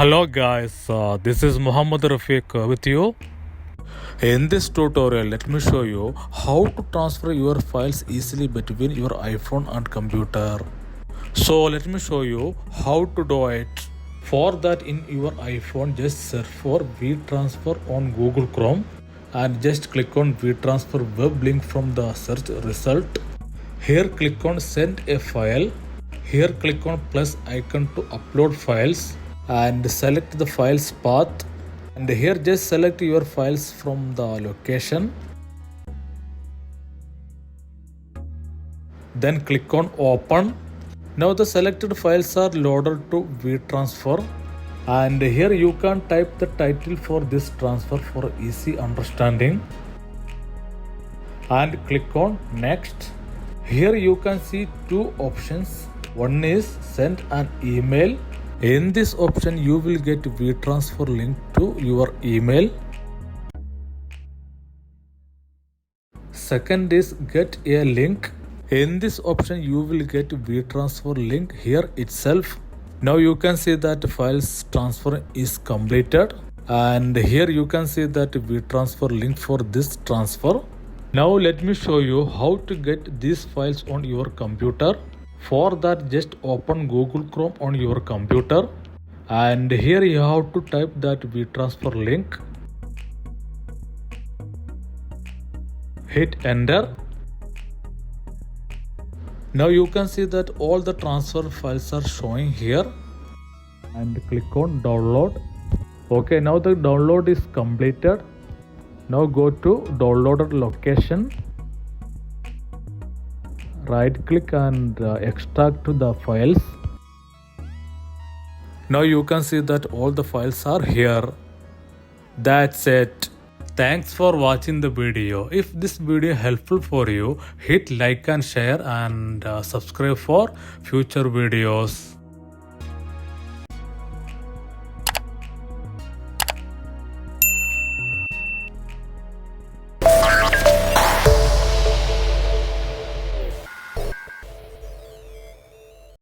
Hello guys, this is Muhammad Rafiq with you. In this tutorial, let me show you how to transfer your files easily between your iPhone and computer. So let me show you how to do it. For that, in your iPhone, just search for WeTransfer on Google Chrome and just click on WeTransfer web link from the search result. Here click on send a file. Here click on plus icon to upload files and select the files path, and here just select your files from the location. Then click on open. Now the selected files are loaded to WeTransfer, and here you can type the title for this transfer for easy understanding and click on next. Here you can see two options. One is send an email. In this option you will get WeTransfer link to your email. Second is get a link. In this option you will get WeTransfer link here itself. Now you can see that files transfer is completed, and here you can see that WeTransfer link for this transfer. Now let me show you how to get these files on your computer. For that, just open Google Chrome on your computer, and here you have to type that WeTransfer link. Hit enter. Now you can see that all the transfer files are showing here, and click on download. Okay, now the download is completed. Now go to downloaded location. Right click and extract to the files. Now you can see that all the files are here. That's it. Thanks for watching the video. If this video helpful for you, hit like and share and subscribe for future videos.